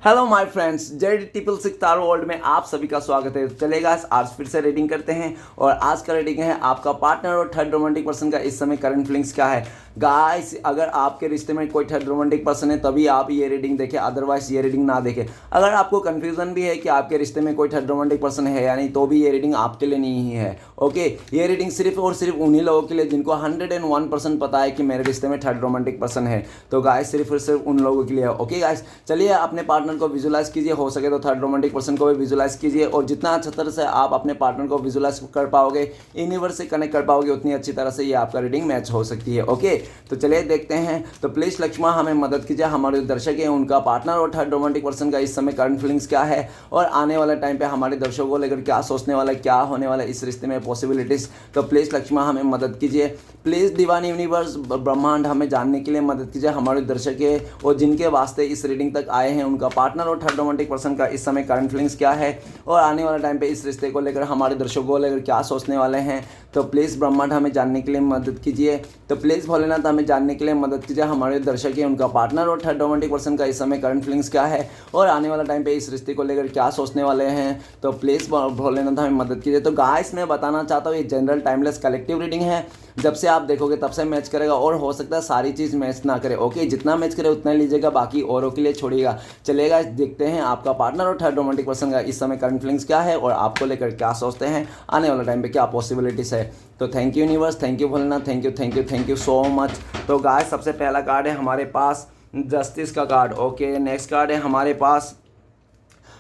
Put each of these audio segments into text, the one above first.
Hello my friends, Z triple six taro world में आप सभी का स्वागत है। चलेगा आज फिर से रेटिंग करते हैं और आज का रेटिंग है आपका पार्टनर और थर्ड रोमांटिक पर्सन का इस समय करंट फीलिंग्स क्या है। गाइस, अगर आपके रिश्ते में कोई थर्ड रोमांटिक पर्सन है तभी आप ये रीडिंग देखें, अदरवाइज ये रीडिंग ना देखें। अगर आपको कंफ्यूजन भी है कि आपके रिश्ते में कोई थर्ड रोमांटिक पर्सन है या नहीं, तो भी ये रीडिंग आपके लिए नहीं है। ओके, ये रीडिंग सिर्फ और सिर्फ उन्हीं लोगों के लिए जिनको 101% पता है कि मेरे रिश्ते में थर्ड रोमांटिक पर्सन है। तो गाइस, सिर्फ और सिर्फ उन लोगों के लिए है। ओके गाइस, चलिए अपने पार्टनर को विजुलाइज कीजिए, हो सके तो थर्ड रोमांटिक पर्सन को भी विजुलाइज कीजिए, और जितना अच्छा तरह से आप अपने पार्टनर को विजुलाइज कर पाओगे, यूनिवर्स से कनेक्ट कर पाओगे, उतनी अच्छी तरह से ये आपका रीडिंग मैच हो सकती है। ओके, तो चलिए देखते हैं। तो प्लीज लक्ष्मा हमें मदद कीजिए, हमारे दर्शक हैं उनका पार्टनर और थर्ड रोमांटिक पर्सन का इस समय करंट फीलिंग्स क्या है, और आने वाले टाइम पे हमारे दर्शकों को लेकर क्या सोचने वाला है, क्या होने वाला है इस रिश्ते में पॉसिबिलिटीज। तो प्लीज लक्ष्मा हमें मदद कीजिए। प्लीज डिवाइन यूनिवर्स ब्रह्मांड हमें जानने के लिए मदद कीजिए। हमारे दर्शक है और जिनके वास्ते इस रीडिंग तक आए हैं, उनका पार्टनर और थर्ड रोमांटिक पर्सन का इस समय करंट फीलिंग्स क्या है, और आने वाले टाइम पे इस रिश्ते को लेकर हमारे दर्शकों को लेकर क्या सोचने वाले हैं। तो प्लीज़ ब्रह्मांड हमें जानने के लिए मदद कीजिए। तो प्लीज़ भोलेनाथ हमें जानने के लिए मदद कीजिए। हमारे दर्शक है उनका पार्टनर और थर्ड रोमांटिक पर्सन का इस समय करंट फीलिंग्स क्या है, और आने वाला टाइम पे इस रिश्ते को लेकर क्या सोचने वाले हैं। तो प्लीज़ भोलेनाथ हमें मदद कीजिए। तो गाइस, मैं बताना चाहता हूँ ये जनरल टाइमलेस कलेक्टिव रीडिंग है। जब से आप देखोगे तब से मैच करेगा, और हो सकता है सारी चीज़ मैच ना करे। ओके, जितना मैच करे उतना लीजिएगा, बाकी औरों के लिए छोड़िएगा। चलेगा, देखते हैं आपका पार्टनर और थर्ड रोमांटिक पर्सन का इस समय करंट फीलिंग्स क्या है, और आपको लेकर क्या सोचते हैं, आने वाला टाइम पे क्या पॉसिबिलिटीज है। तो thank you universe, thank you Bholenath, thank you so much. तो गाइस, सबसे पहला कार्ड है हमारे पास जस्टिस का कार्ड। ओके, नेक्स्ट कार्ड है हमारे पास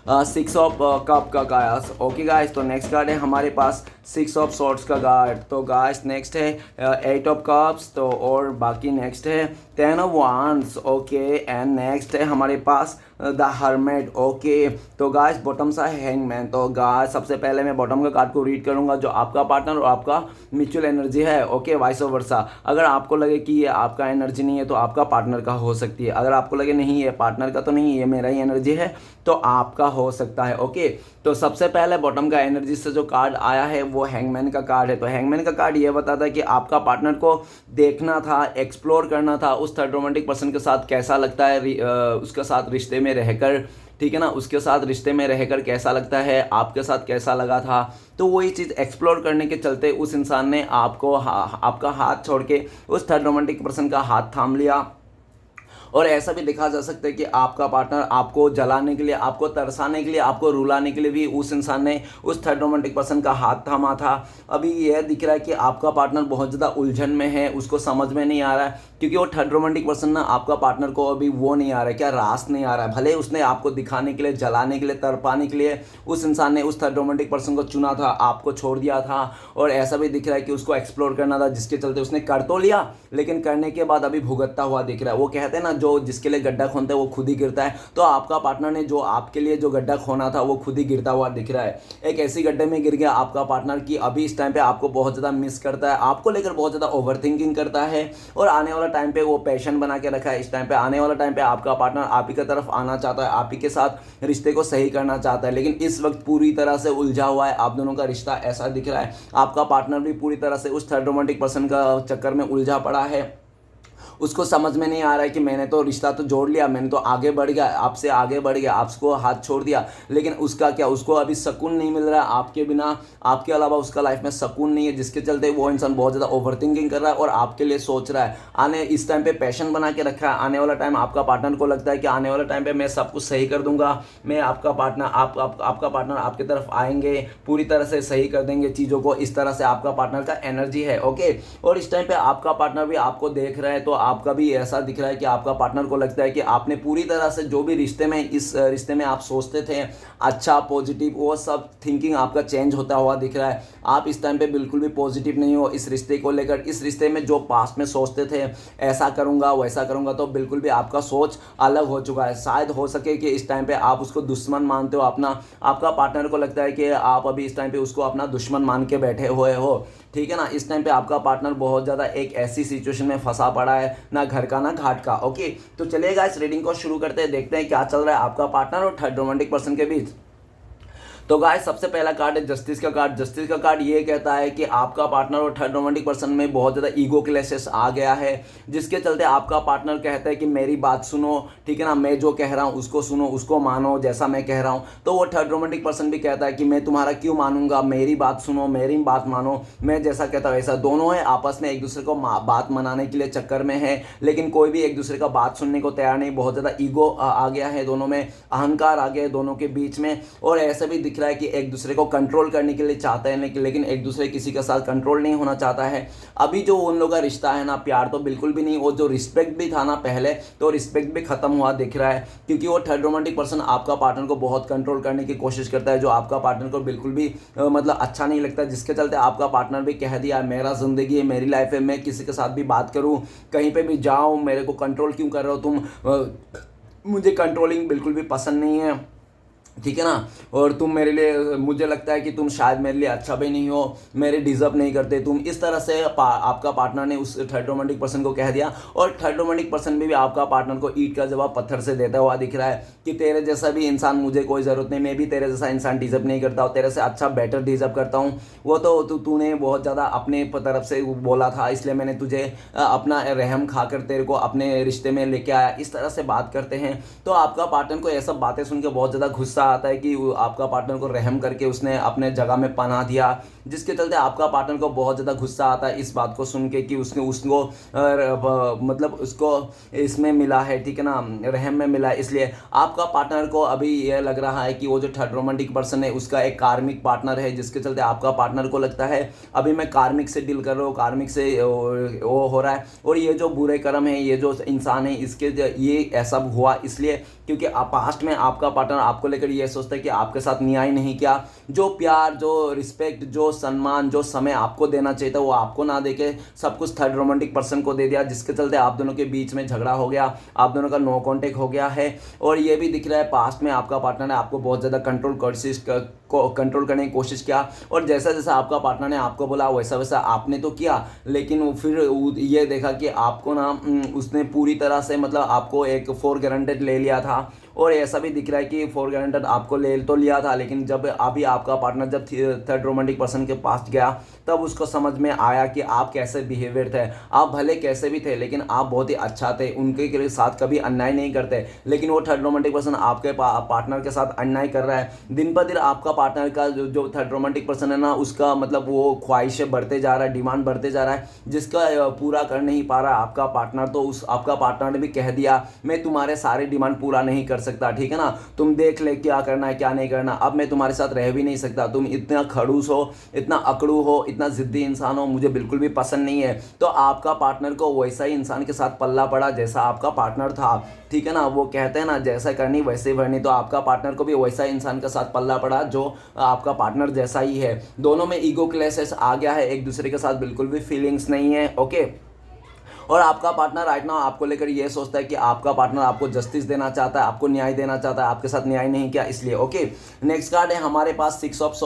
6 ऑफ कप का कार्ड। ओके गाइस, तो नेक्स्ट कार्ड है हमारे पास 6 ऑफ सॉर्ड्स का कार्ड। तो गाइस, नेक्स्ट है 8 ऑफ कप्स। तो और बाकी नेक्स्ट है 10 of wands. Okay, and next है हमारे पास द हर्मिट। ओके, तो गाइस बॉटम सा है हैंगमैन। तो गाइस, सबसे पहले मैं बॉटम का कार्ड को रीड करूंगा जो आपका पार्टनर और आपका म्यूचुअल एनर्जी है। Okay, vice versa. अगर आपको लगे कि ये आपका एनर्जी नहीं है तो आपका पार्टनर का हो सकती है। अगर आपको लगे नहीं ये पार्टनर का तो नहीं, ये मेरा ही एनर्जी है, तो आपका हो सकता है। ओके, तो सबसे पहले बॉटम का एनर्जी से जो कार्ड आया है वो हैंगमैन का कार्ड है। तो हैंगमैन का कार्ड ये बताता है कि आपका पार्टनर को देखना था, एक्सप्लोर करना था, उस थर्ड रोमांटिक पर्सन के साथ कैसा लगता है उसके साथ रिश्ते में रहकर, ठीक है ना, उसके साथ रिश्ते में रहकर कैसा लगता है, आपके साथ कैसा लगा था। तो वही चीज़ एक्सप्लोर करने के चलते उस इंसान ने आपको आपका हाथ छोड़ के उस थर्ड रोमांटिक पर्सन का हाथ थाम लिया। और ऐसा भी देखा जा सकता है कि आपका पार्टनर आपको जलाने के लिए, आपको तरसाने के लिए, आपको रुलाने के लिए भी उस इंसान ने उस थर्ड रोमांटिक पर्सन का हाथ थामा था। अभी यह दिख रहा है कि आपका पार्टनर बहुत ज़्यादा उलझन में है, उसको समझ में नहीं आ रहा है, क्योंकि वो थर्ड रोमांटिक पर्सन ना आपका पार्टनर को अभी वो नहीं आ रहा है, क्या रास नहीं आ रहा है। भले उसने आपको दिखाने के लिए, जलाने के लिए, तरपाने के लिए उस इंसान ने उस थर्ड रोमांटिक पर्सन को चुना था, आपको छोड़ दिया था। और ऐसा भी दिख रहा है कि उसको एक्सप्लोर करना था, जिसके चलते उसने कर तो लिया, लेकिन करने के बाद अभी भुगतता हुआ दिख रहा है। वो कहते हैं ना, जो जिसके लिए गड्ढा खोदता है वो खुद ही गिरता है। तो आपका पार्टनर ने जो आपके लिए जो गड्ढा खोना था वो खुद ही गिरता हुआ दिख रहा है। एक ऐसी गड्ढे में गिर गया आपका पार्टनर की अभी इस टाइम पे आपको बहुत ज़्यादा मिस करता है, आपको लेकर बहुत ज़्यादा ओवर थिंकिंग करता है, और आने वाला टाइम पे वो पैशन बना के रखा है। इस टाइम पे, आने वाला टाइम पे आपका पार्टनर आप ही की तरफ आना चाहता है, आप ही के साथ रिश्ते को सही करना चाहता है, लेकिन इस वक्त पूरी तरह से उलझा हुआ है आप दोनों का रिश्ता। ऐसा दिख रहा है आपका पार्टनर भी पूरी तरह से उस थर्ड रोमांटिक पर्सन का चक्कर में उलझा पड़ा है। उसको समझ में नहीं आ रहा है कि मैंने तो रिश्ता तो जोड़ लिया, मैंने तो आगे बढ़ गया, आपसे आगे बढ़ गया, आपको हाथ छोड़ दिया, लेकिन उसका क्या, उसको अभी सुकून नहीं मिल रहा है आपके बिना, आपके अलावा उसका लाइफ में सुकून नहीं है, जिसके चलते वो इंसान बहुत ज़्यादा ओवर थिंकिंग कर रहा है और आपके लिए सोच रहा है। आने इस टाइम पे पैशन बना के रखा है। आने वाला टाइम आपका पार्टनर को लगता है कि आने वाला टाइम पे मैं सब कुछ सही कर दूंगा, मैं आपका पार्टनर आपका पार्टनर आपकी तरफ आएंगे, पूरी तरह से सही कर देंगे चीज़ों को। इस तरह से आपका पार्टनर का एनर्जी है। ओके, और इस टाइम पे आपका पार्टनर भी आपको देख रहा है, तो आपका भी ऐसा दिख रहा है कि आपका पार्टनर को लगता है कि आपने पूरी तरह से जो भी रिश्ते में, इस रिश्ते में आप सोचते थे अच्छा, पॉजिटिव, वो सब थिंकिंग आपका चेंज होता हुआ दिख रहा है। आप इस टाइम पे बिल्कुल भी पॉजिटिव नहीं हो इस रिश्ते को लेकर। इस रिश्ते में जो पास्ट में सोचते थे ऐसा करूंगा वैसा करूंगा, तो बिल्कुल भी आपका सोच अलग हो चुका है। शायद हो सके कि इस टाइम पे आप उसको दुश्मन मानते हो अपना, आपका पार्टनर को लगता है कि आप अभी इस टाइम पे उसको अपना दुश्मन मान के बैठे हुए हो, ठीक है ना। इस टाइम पे आपका पार्टनर बहुत ज़्यादा एक ऐसी सिचुएशन में फंसा पड़ा है, ना घर का ना घाट का। ओके, तो चलिएगा इस रीडिंग को शुरू करते हैं, देखते हैं क्या चल रहा है आपका पार्टनर और थर्ड रोमांटिक पर्सन के बीच। तो गाइस सबसे पहला कार्ड है जस्टिस का कार्ड। जस्टिस का कार्ड ये कहता है कि आपका पार्टनर और थर्ड रोमांटिक पर्सन में बहुत ज़्यादा ईगो क्लैशेस आ गया है, जिसके चलते आपका पार्टनर कहता है कि मेरी बात सुनो, ठीक है ना, मैं जो कह रहा हूँ उसको सुनो, उसको मानो जैसा मैं कह रहा हूँ। तो वो थर्ड रोमांटिक पर्सन भी कहता है कि मैं तुम्हारा क्यों मानूंगा, मेरी बात सुनो, मेरी बात मानो, मैं जैसा कहता हूँ वैसा। दोनों है आपस में एक दूसरे को बात मनाने के लिए चक्कर में है, लेकिन कोई भी एक दूसरे का बात सुनने को तैयार नहीं। बहुत ज़्यादा ईगो आ गया है दोनों में, अहंकार आ गया है दोनों के बीच में। और ऐसा भी दिख रहा है कि एक दूसरे को कंट्रोल करने के लिए चाहते हैं, लेकिन एक दूसरे किसी के साथ कंट्रोल नहीं होना चाहता है। अभी जो उन लोगों का रिश्ता है ना, प्यार तो बिल्कुल भी नहीं, और जो रिस्पेक्ट भी था ना पहले, तो रिस्पेक्ट भी खत्म हुआ दिख रहा है, क्योंकि वो थर्ड रोमांटिक पर्सन आपका पार्टनर को बहुत कंट्रोल करने की कोशिश करता है, जो आपका पार्टनर को बिल्कुल भी मतलब अच्छा नहीं लगता, जिसके चलते आपका पार्टनर भी कह दिया मेरा ज़िंदगी है, मेरी लाइफ है, मैं किसी के साथ भी बात करूं, कहीं पे भी जाऊं, मेरे को कंट्रोल क्यों कर रहे हो तुम, मुझे कंट्रोलिंग बिल्कुल भी पसंद नहीं है, ठीक है ना। और तुम मेरे लिए, मुझे लगता है कि तुम शायद मेरे लिए अच्छा भी नहीं हो, मेरे डिजर्व नहीं करते तुम, इस तरह से आपका पार्टनर ने उस थर्ड रोमांटिक पर्सन को कह दिया। और थर्ड रोमांटिक पर्सन भी आपका पार्टनर को ईंट का जवाब पत्थर से देता हुआ दिख रहा है कि तेरे जैसा भी इंसान मुझे कोई ज़रूरत नहीं, मैं भी तेरे जैसा इंसान डिजर्व नहीं करता हूँ, तेरे से अच्छा बेटर डिजर्व करता हूँ। वो तो तूने बहुत ज़्यादा अपने तरफ से बोला था, इसलिए मैंने तुझे अपना रहम खाकर तेरे को अपने रिश्ते में लेके आया, इस तरह से बात करते हैं। तो आपका पार्टनर को ऐसा बातें सुन के बहुत ज़्यादा गुस्सा आता है कि आपका पार्टनर को रहम करके उसने अपने जगह में पनाह दिया, जिसके चलते आपका पार्टनर को बहुत ज़्यादा गुस्सा आता है इस बात को सुन के कि उसने उसको मतलब उसको इसमें मिला है, ठीक है ना, रहम में मिला है। इसलिए आपका पार्टनर को अभी यह लग रहा है कि वो जो थर्ड रोमांटिक पर्सन है उसका एक कार्मिक पार्टनर है, जिसके चलते आपका पार्टनर को लगता है अभी मैं कार्मिक से डील कर रहा हूँ, कार्मिक से वो हो रहा है, और ये जो बुरे कर्म है, ये जो इंसान है, इसके ये ऐसा हुआ इसलिए क्योंकि पास्ट में आपका पार्टनर आपको लेकर ये सोचता है कि आपके साथ न्याय नहीं किया, जो प्यार, जो रिस्पेक्ट, जो सम्मान, जो समय आपको देना चाहिए था वो आपको ना देके सब कुछ थर्ड रोमांटिक पर्सन को दे दिया, जिसके चलते आप दोनों के बीच में झगड़ा हो गया, आप दोनों का नो कॉन्टेक्ट हो गया है। और ये भी दिख रहा है पास्ट में आपका पार्टनर ने आपको बहुत ज़्यादा कंट्रोल करने की कोशिश किया, और जैसा जैसा आपका पार्टनर ने आपको बोला वैसा वैसा आपने तो किया, लेकिन फिर ये देखा कि आपको ना उसने पूरी तरह से मतलब आपको एक फॉर ग्रांटेड ले लिया था। और ऐसा भी दिख रहा है कि फॉर ग्रांटेड आपको ले तो लिया था, लेकिन जब अभी आपका पार्टनर जब थर्ड रोमांटिक पर्सन के पास गया तब उसको समझ में आया कि आप कैसे बिहेवियर थे, आप भले कैसे भी थे लेकिन आप बहुत ही अच्छा थे, उनके के साथ कभी अन्याय नहीं करते। लेकिन वो थर्ड रोमांटिक पर्सन आपके पार्टनर के साथ अन्याय कर रहा है। दिन पर दिन आपका पार्टनर का जो थर्ड रोमांटिक पर्सन है ना, उसका मतलब वो ख्वाहिशें बढ़ते जा रहा है, डिमांड बढ़ते जा रहा है, जिसका पूरा कर नहीं पा रहा आपका पार्टनर। तो उस आपका पार्टनर ने भी कह दिया मैं तुम्हारे सारे डिमांड पूरा नहीं कर सकता, ठीक है ना, तुम देख ले क्या करना है क्या नहीं करना, अब मैं तुम्हारे साथ रह भी नहीं सकता, तुम इतना खड़ूस हो, इतना अकड़ू हो, इतना जिद्दी इंसान हो, मुझे बिल्कुल भी पसंद नहीं है। तो आपका पार्टनर को वैसा ही इंसान के साथ पल्ला पड़ा जैसा आपका पार्टनर था, ठीक है ना, वो कहते हैं ना जैसा करनी वैसे भरनी। तो आपका पार्टनर को भी वैसा इंसान के साथ पल्ला पड़ा जो आपका पार्टनर जैसा ही है। दोनों में ईगो क्लैशेस आ गया है, एक दूसरे के साथ बिल्कुल भी फीलिंग्स नहीं है, ओके। और आपका पार्टनर राइट नाउ आपको लेकर ये सोचता है कि आपका पार्टनर आपको जस्टिस देना चाहता है, आपको न्याय देना चाहता है, आपके साथ न्याय नहीं किया इसलिए, ओके। नेक्स्ट कार्ड है हमारे पास six of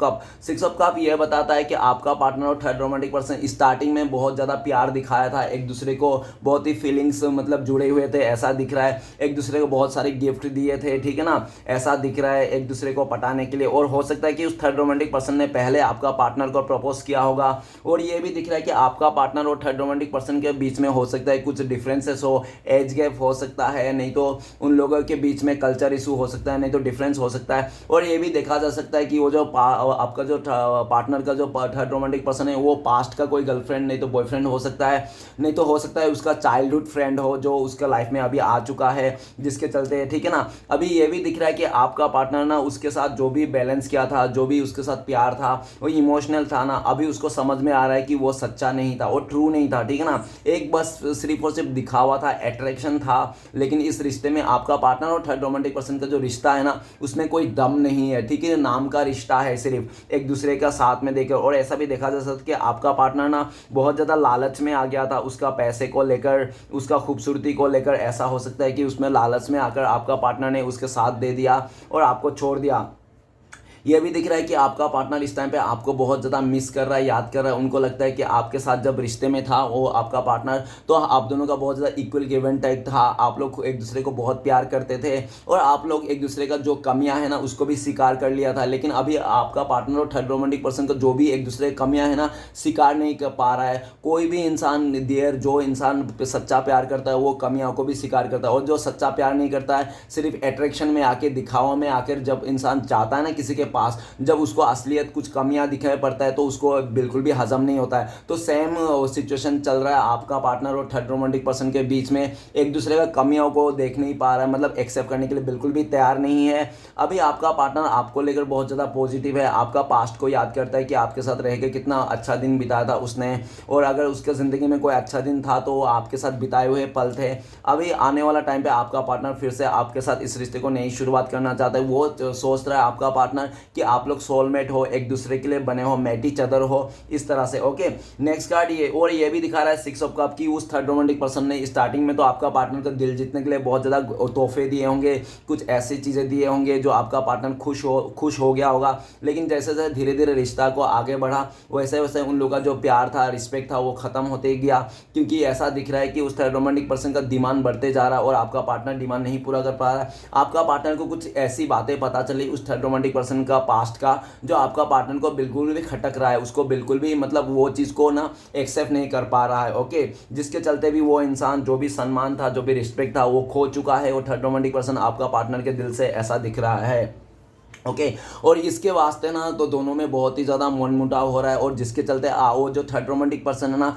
cup. Six of cup ये बताता है कि आपका पार्टनर और थर्ड रोमांटिक पर्सन स्टार्टिंग में बहुत ज़्यादा प्यार दिखाया था, एक दूसरे को बहुत ही फीलिंग्स मतलब जुड़े हुए थे, ऐसा दिख रहा है, एक दूसरे को बहुत सारे गिफ्ट दिए थे, ठीक है ना, ऐसा दिख रहा है एक दूसरे को पटाने के लिए। और हो सकता है कि उस थर्ड रोमांटिक पर्सन ने पहले आपका पार्टनर को प्रपोज किया होगा। और ये भी दिख रहा है कि आपका पार्टनर और थर्ड रोमांटिक पर्सन के बीच में हो सकता है कुछ डिफरेंसेस हो, एज गैप हो सकता है, नहीं तो उन लोगों के बीच में कल्चर इशू हो सकता है, नहीं तो डिफरेंस हो सकता है। और ये भी देखा जा सकता है कि वो जो आपका जो पार्टनर का जो थर्ड रोमांटिक पर्सन है वो पास्ट का कोई गर्लफ्रेंड नहीं तो बॉयफ्रेंड हो सकता है, नहीं तो हो सकता है उसका चाइल्डहुड फ्रेंड हो जो उसका लाइफ में अभी आ चुका है, जिसके चलते, ठीक है ना। अभी ये भी दिख रहा है कि आपका पार्टनर ना उसके साथ जो भी बैलेंस किया था, जो भी उसके साथ प्यार था, वो इमोशनल था ना, अभी उसको समझ में आ रहा है कि वो सच्चा नहीं था, वो ट्रू नहीं था, ठीक है ना, एक बस सिर्फ और सिर्फ दिखावा था, अट्रैक्शन था। लेकिन इस रिश्ते में आपका पार्टनर और थर्ड रोमांटिक पर्सन का जो रिश्ता है ना उसमें कोई दम नहीं है, ठीक है, नाम का रिश्ता है, सिर्फ एक दूसरे का साथ में देकर। और ऐसा भी देखा जा सकता है कि आपका पार्टनर ना बहुत ज़्यादा लालच में आ गया था, उसका पैसे को लेकर, उसका खूबसूरती को लेकर। ऐसा हो सकता है कि उसमें लालच में आकर आपका पार्टनर ने उसके साथ दे दिया और आपको छोड़ दिया। ये भी दिख रहा है कि आपका पार्टनर इस टाइम पे आपको बहुत ज़्यादा मिस कर रहा है, याद कर रहा है। उनको लगता है कि आपके साथ जब रिश्ते में था वो आपका पार्टनर, तो आप दोनों का बहुत ज़्यादा इक्वल गिव एंड टेक था। आप लोग एक दूसरे को बहुत प्यार करते थे और आप लोग एक दूसरे का जो कमियां हैं ना उसको भी स्वीकार कर लिया था। लेकिन अभी आपका पार्टनर और थर्ड रोमांटिक पर्सन का जो भी एक दूसरे की कमियां हैं ना स्वीकार नहीं कर पा रहा है। कोई भी इंसान देर जो इंसान सच्चा प्यार करता है वो कमियां को भी स्वीकार करता है, और जो सच्चा प्यार नहीं करता है सिर्फ अट्रैक्शन में आके, दिखावा में आकर, जब इंसान चाहता है ना किसी के पास, जब उसको असलियत कुछ कमियां दिखाई पड़ता है तो उसको बिल्कुल भी हजम नहीं होता है। तो सेम सिचुएशन चल रहा है आपका पार्टनर और थर्ड रोमांटिक पर्सन के बीच में। एक दूसरे का कमियों को देख नहीं पा रहा है, मतलब एक्सेप्ट करने के लिए बिल्कुल भी तैयार नहीं है। अभी आपका पार्टनर आपको लेकर बहुत ज़्यादा पॉजिटिव है, आपका पास्ट को याद करता है कि आपके साथ रह के कितना अच्छा दिन बिताया था उसने, और अगर उसके ज़िंदगी में कोई अच्छा दिन था तो वो आपके साथ बिताए हुए पल थे। अभी आने वाला टाइम पे आपका पार्टनर फिर से आपके साथ इस रिश्ते को नई शुरुआत करना चाहता है। वो सोच रहा है आपका पार्टनर कि आप लोग सोलमेट हो, एक दूसरे के लिए बने हो, मैटी चदर हो, इस तरह से। ओके, नेक्स्ट कार्ड ये, और ये भी दिखा रहा है 6 ऑफ कप की उस थर्ड रोमांटिक पर्सन ने स्टार्टिंग में तो आपका पार्टनर का दिल जीतने के लिए बहुत ज़्यादा तोहफे दिए होंगे, कुछ ऐसी चीज़ें दिए होंगे जो आपका पार्टनर खुश हो गया होगा। लेकिन जैसे जैसे धीरे धीरे रिश्ता को आगे बढ़ा वैसे वैसे उन लोगों का जो प्यार था, रिस्पेक्ट था, वो ख़त्म होते गया। क्योंकि ऐसा दिख रहा है कि उस थर्ड रोमांटिक पर्सन का डिमांड बढ़ते जा रहा है और आपका पार्टनर डिमांड नहीं पूरा कर पा रहा है। आपका पार्टनर को कुछ ऐसी बातें पता चली उस थर्ड रोमांटिक पर्सन का पास्ट का, जो आपका पार्टनर को बिल्कुल भी खटक रहा है, उसको बिल्कुल भी मतलब वो चीज़ को ना एक्सेप्ट नहीं कर पा रहा है। ओके, जिसके चलते भी वो इंसान जो भी सम्मान था, जो भी रिस्पेक्ट था, वो खो चुका है। वो थर्ड रोमांटिक पर्सन आपका पार्टनर के दिल से ऐसा दिख रहा है। ओके, और इसके वास्ते ना तो दोनों में बहुत ही ज़्यादा मनमुटाव हो रहा है, और जिसके चलते वो जो थर्ड रोमांटिक पर्सन है ना,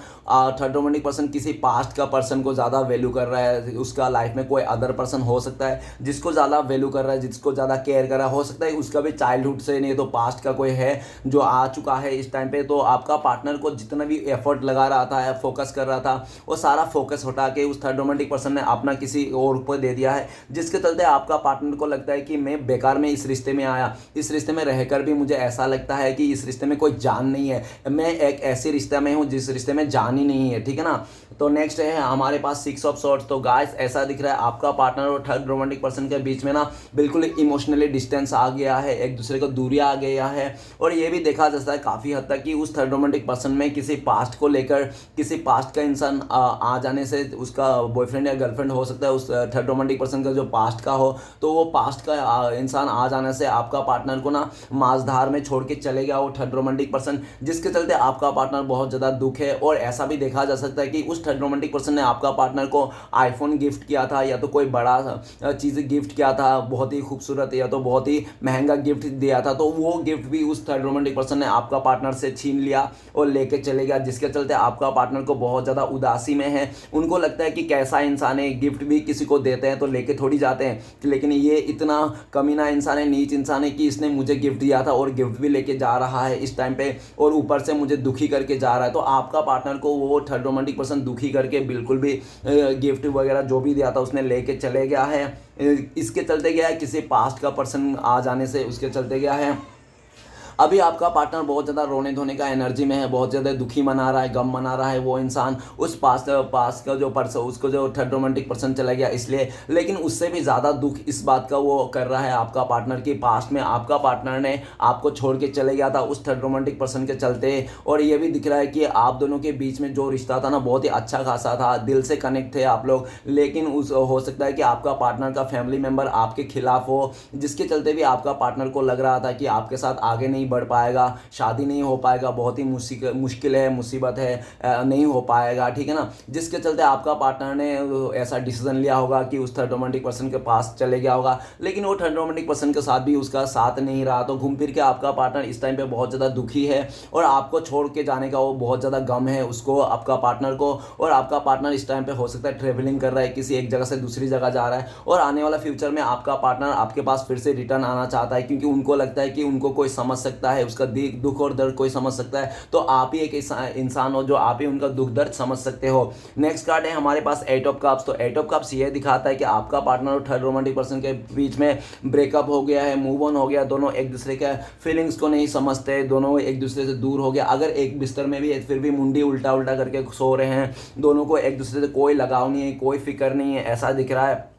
थर्ड रोमांटिक पर्सन किसी पास्ट का पर्सन को ज़्यादा वैल्यू कर रहा है। उसका लाइफ में कोई अदर पर्सन हो सकता है जिसको ज़्यादा वैल्यू कर रहा है, जिसको ज़्यादा केयर कर रहा है। हो सकता है उसका भी चाइल्डहुड से नहीं तो पास्ट का कोई है जो आ चुका है इस टाइम पे। तो आपका पार्टनर को जितना भी एफर्ट लगा रहा था, फोकस कर रहा था, वो सारा फोकस हटा के उस थर्ड रोमांटिक पर्सन ने अपना किसी और ऊपर दे दिया है। जिसके चलते आपका पार्टनर को लगता है कि मैं बेकार में इस रिश्ते में आया, इस रिश्ते में रहकर भी मुझे ऐसा लगता है कि इस रिश्ते में कोई जान नहीं है, मैं एक ऐसे रिश्ते में हूँ जिस रिश्ते में जान ही नहीं है। ठीक है ना। तो नेक्स्ट है हमारे पास 6 ऑफ सॉर्ड्स। तो गाइस ऐसा दिख रहा है आपका पार्टनर और थर्ड रोमांटिक पर्सन के बीच में ना बिल्कुल इमोशनली डिस्टेंस आ गया है, एक दूसरे को दूरियां आ गया है। और ये भी देखा जाता है काफ़ी हद तक कि उस थर्ड रोमांटिक पर्सन में किसी पास्ट को लेकर, किसी पास्ट का इंसान आ जाने से, उसका बॉयफ्रेंड या गर्लफ्रेंड हो सकता है उस थर्ड रोमांटिक पर्सन का जो पास्ट का हो, तो वो पास्ट का इंसान आ जाने से आपका पार्टनर को ना माझधार में छोड़ के चले गया वो थर्ड रोमांटिक पर्सन, जिसके चलते आपका पार्टनर बहुत ज़्यादा दुख है। और ऐसा भी देखा जा सकता है कि उस थर्ड रोमांटिक पर्सन ने आपका पार्टनर को आईफोन गिफ्ट किया था, या तो कोई बड़ा चीज़ गिफ्ट किया था, बहुत ही खूबसूरत, या तो बहुत ही महंगा गिफ्ट दिया था, तो वो गिफ्ट भी उस थर्ड रोमांटिक पर्सन ने आपका पार्टनर से छीन लिया और लेके चले गया। जिसके चलते आपका पार्टनर को बहुत ज़्यादा उदासी में है। उनको लगता है कि कैसा इंसान है, गिफ्ट भी किसी को देते हैं तो लेके थोड़ी जाते हैं, लेकिन ये इतना कमीना इंसान है, नीच इंसान है कि इसने मुझे गिफ्ट दिया था और गिफ्ट भी लेके जा रहा है इस टाइम पे, और ऊपर से मुझे दुखी करके जा रहा है। तो आपका पार्टनर को वो थर्ड रोमांटिक पर्सन दुखी करके बिल्कुल भी गिफ्ट वगैरह जो भी दिया था उसने लेके चले गया है। इसके चलते गया है किसी पास्ट का पर्सन आ जाने से, उसके चलते गया है। अभी आपका पार्टनर बहुत ज़्यादा रोने धोने का एनर्जी में है, बहुत ज़्यादा दुखी मना रहा है, गम मना रहा है वो इंसान, उस पास का जो पर्सन, उसको जो थर्ड रोमांटिक पर्सन चला गया इसलिए। लेकिन उससे भी ज़्यादा दुख इस बात का वो कर रहा है आपका पार्टनर की पास्ट में आपका पार्टनर ने आपको छोड़ के चले गया था उस थर्ड रोमांटिक पर्सन के चलते। और ये भी दिख रहा है कि आप दोनों के बीच में जो रिश्ता था ना बहुत ही अच्छा खासा था, दिल से कनेक्ट थे आप लोग। लेकिन हो सकता है कि आपका पार्टनर का फैमिली मेम्बर आपके खिलाफ हो, जिसके चलते भी आपका पार्टनर को लग रहा था कि आपके साथ आगे नहीं बढ़ पाएगा, शादी नहीं हो पाएगा, बहुत ही मुश्किल है, मुसीबत है, नहीं हो पाएगा। ठीक है ना। जिसके चलते आपका पार्टनर ने ऐसा डिसीजन लिया होगा कि उस थर्ड रोमांटिक पर्सन के पास चले गया होगा, लेकिन वो थर्ड रोमांटिक पर्सन के साथ भी उसका साथ नहीं रहा। तो घूम फिर के आपका पार्टनर इस टाइम पे बहुत ज़्यादा दुखी है और आपको छोड़ के जाने का वो बहुत ज़्यादा गम है उसको, आपका पार्टनर को। और आपका पार्टनर इस टाइम पे हो सकता है ट्रेवलिंग कर रहा है, किसी एक जगह से दूसरी जगह जा रहा है, और आने वाला फ्यूचर में आपका पार्टनर आपके पास फिर से रिटर्न आना चाहता है, क्योंकि उनको लगता है कि उनको कोई समझ सकता है, उसका दुख और दर्द कोई समझ सकता है। तो आप ही एक इंसान हो जो आप ही उनका दुख दर्द समझ सकते हो। नेक्स्ट कार्ड है हमारे पास 8 ऑफ कप्स। तो 8 ऑफ कप्स ये दिखाता है कि आपका पार्टनर और थर्ड रोमांटिक पर्सन के बीच में ब्रेकअप हो गया है, मूव ऑन हो गया, दोनों एक दूसरे के फीलिंग्स को नहीं समझते, दोनों एक दूसरे से दूर हो गया। अगर एक बिस्तर में भी है फिर भी मुंडी उल्टा उल्टा करके सो रहे हैं, दोनों को एक दूसरे से कोई लगाव नहीं है, कोई फिक्र नहीं है, ऐसा दिख रहा है।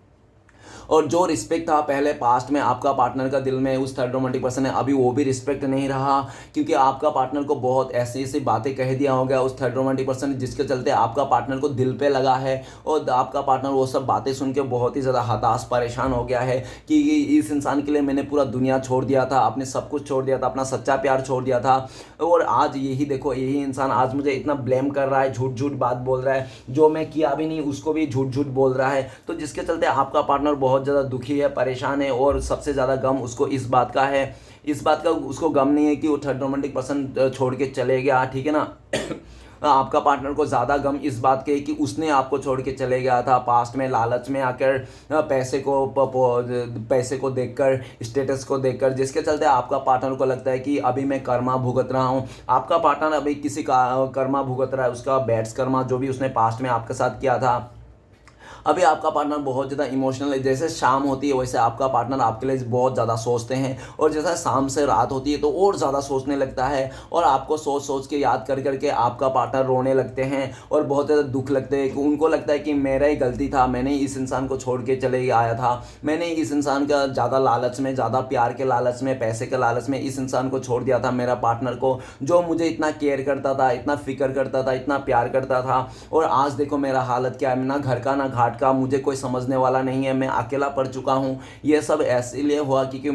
और जो रिस्पेक्ट था पहले पास्ट में आपका पार्टनर का दिल में उस थर्ड रोमांटिक पर्सन ने, अभी वो भी रिस्पेक्ट नहीं रहा, क्योंकि आपका पार्टनर को बहुत ऐसी ऐसी बातें कह दिया हो गया उस थर्ड रोमांटिक पर्सन ने, जिसके चलते आपका पार्टनर को दिल पे लगा है। और आपका पार्टनर वो सब बातें सुन के बहुत ही ज़्यादा हताश परेशान हो गया है कि इस इंसान के लिए मैंने पूरा दुनिया छोड़ दिया था, अपने सब कुछ छोड़ दिया था, अपना सच्चा प्यार छोड़ दिया था, और आज यही देखो, यही इंसान आज मुझे इतना ब्लेम कर रहा है, झूठ झूठ बात बोल रहा है, जो मैं किया भी नहीं उसको भी झूठ झूठ बोल रहा है। तो जिसके चलते आपका पार्टनर बहुत ज़्यादा दुखी है, परेशान है, और सबसे ज़्यादा गम उसको इस बात का है, इस बात का उसको गम नहीं है कि वो थर्ड रोमांटिक पर्सन छोड़ के चले गया, ठीक है ना। आपका पार्टनर को ज़्यादा गम इस बात के कि उसने आपको छोड़ के चले गया था पास्ट में, लालच में आकर, पैसे को देखकर, स्टेटस को देखकर, जिसके चलते आपका पार्टनर को लगता है कि अभी मैं कर्मा भुगत रहा हूँ। आपका पार्टनर अभी किसी का कर्मा भुगत रहा है, उसका बैड्स कर्मा जो भी उसने पास्ट में आपके साथ किया था। अभी आपका पार्टनर बहुत ज़्यादा इमोशनल है, जैसे शाम होती है वैसे आपका पार्टनर आपके लिए बहुत ज़्यादा सोचते हैं, और जैसा शाम से रात होती है तो और ज़्यादा सोचने लगता है, और आपको सोच सोच के याद कर करके आपका पार्टनर रोने लगते हैं, और बहुत ज़्यादा दुख लगते हैं कि उनको लगता है कि मेरा ही गलती था, मैंने इस इंसान को छोड़ के चले आया था, मैंने इस इंसान का ज़्यादा लालच में, ज़्यादा प्यार के लालच में, पैसे के लालच में इस इंसान को छोड़ दिया था, मेरा पार्टनर को, जो मुझे इतना केयर करता था, इतना फिक्र करता था, इतना प्यार करता था, और आज देखो मेरा हालत क्या है, ना घर का ना घाट का, मुझे कोई समझने वाला नहीं है, मैं अकेला पड़ चुका हूँ। ये सब इसीलिए हुआ क्योंकि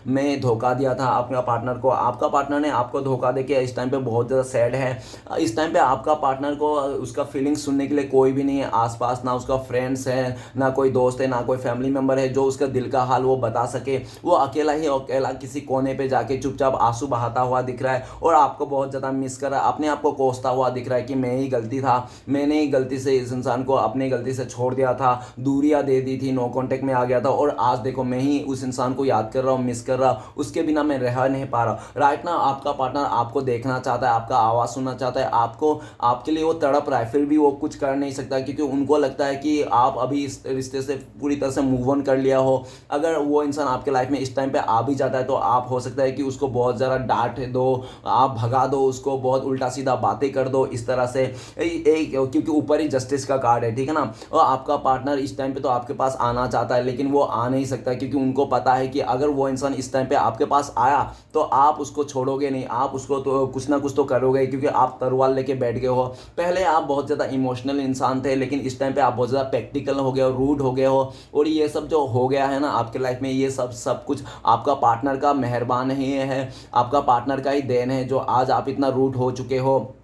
मैं धोखा दिया था अपने पार्टनर को। आपका पार्टनर ने आपको धोखा देके इस टाइम पे बहुत ज़्यादा सैड है। इस टाइम पे आपका पार्टनर को उसका फीलिंग्स सुनने के लिए कोई भी नहीं है आसपास, ना उसका फ्रेंड्स है, ना कोई दोस्त है, ना कोई फैमिली मेम्बर है जो उसका दिल का हाल वो बता सके। वो अकेला ही अकेला किसी कोने पे जाके चुपचाप आंसू बहाता हुआ दिख रहा है, और आपको बहुत ज़्यादा मिस कर रहा है, अपने आप को कोसता हुआ दिख रहा है कि मैं ही गलती था, मैंने ही गलती से इस इंसान को अपनी गलती से छोड़ दिया था, दूरियां दे दी थी, नो कांटेक्ट में आ गया था, और आज देखो मैं ही उस इंसान को याद कर रहा हूँ, मिस कर रहा हूँ, उसके बिना मैं रह नहीं पा रहा। राइट ना, आपका पार्टनर आपको देखना चाहता है, आपका आवाज़ सुनना चाहता है, आपको, आपके लिए वो तड़प रहा है, फिर भी वो कुछ कर नहीं सकता, क्योंकि उनको लगता है कि आप अभी इस रिश्ते से पूरी तरह से मूव ऑन कर लिया हो। अगर वो इंसान आपके लाइफ में इस टाइम पे आ भी जाता है तो आप हो सकता है कि उसको बहुत ज़्यादा डांट दो, आप भगा दो उसको, बहुत उल्टा सीधा बातें कर दो इस तरह से, क्योंकि ऊपर ही जस्टिस का कार्ड है, ठीक है ना। और आपका पार्टनर इस टाइम पे तो आपके पास आना चाहता है, लेकिन वो आ नहीं सकता, क्योंकि उनको पता है कि अगर वो इंसान इस टाइम पे आपके पास आया तो आप उसको छोड़ोगे नहीं, आप उसको तो कुछ ना कुछ तो करोगे, क्योंकि आप तलवार लेके बैठ गए हो। पहले आप बहुत ज़्यादा इमोशनल इंसान थे, लेकिन इस टाइम पे आप बहुत ज़्यादा प्रैक्टिकल हो गए हो, रूड हो गए हो, और ये सब जो हो गया है ना आपके लाइफ में, ये सब कुछ आपका पार्टनर का मेहरबान ही है, आपका पार्टनर का ही देन है जो आज आप इतना रूड हो चुके हो।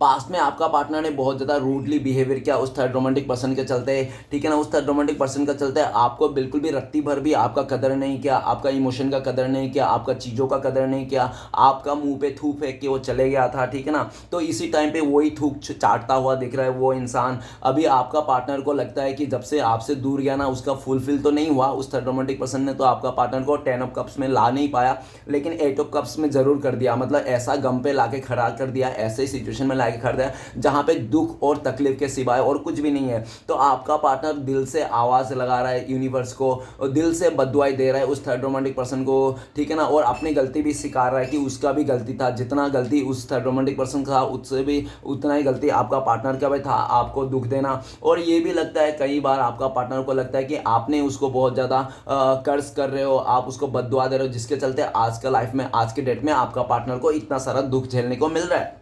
पास्ट में आपका पार्टनर ने बहुत ज़्यादा रूडली बिहेवियर किया उस थर्ड रोमांटिक पर्सन के चलते, ठीक है ना, उस थर्ड रोमांटिक पर्सन के चलते आपको बिल्कुल भी रत्ती भर भी आपका कदर नहीं किया, आपका इमोशन का कदर नहीं किया, आपका चीज़ों का कदर नहीं किया, आपका मुंह पे थूक फेंक के वो चले गया था, ठीक है ना। तो इसी टाइम पे वही थूक चाटता हुआ दिख रहा है वो इंसान। अभी आपका पार्टनर को लगता है कि जब से आपसे दूर गया ना, उसका फुलफिल तो नहीं हुआ उस थर्ड रोमांटिक पर्सन ने, तो आपका पार्टनर को 10 ऑफ कप्स में ला नहीं पाया, लेकिन 8 ऑफ कप्स में ज़रूर कर दिया, मतलब ऐसा गम पे ला के खड़ा कर दिया, ऐसे सिचुएशन में ला के खड़ा है जहां पे दुख और तकलीफ के सिवाय और कुछ भी नहीं है। तो आपका पार्टनर दिल से आवाज लगा रहा है यूनिवर्स को, और दिल से बददुआई दे रहा है उस थर्ड रोमांटिक पर्सन को, ठीक है ना, और अपनी गलती भी स्वीकार रहा है कि उसका भी गलती था, जितना गलती उस थर्ड रोमांटिक पर्सन का उससे भी उतना ही गलती आपका पार्टनर का भी था, आपको दुख देना। और ये भी लगता है कई बार आपका पार्टनर को लगता है कि आपने उसको बहुत ज़्यादा कर्ज कर रहे हो, आप उसको बददुआ दे रहे हो, जिसके चलते आज का लाइफ में, आज के डेट में आपका पार्टनर को इतना सारा दुख झेलने को मिल रहा है।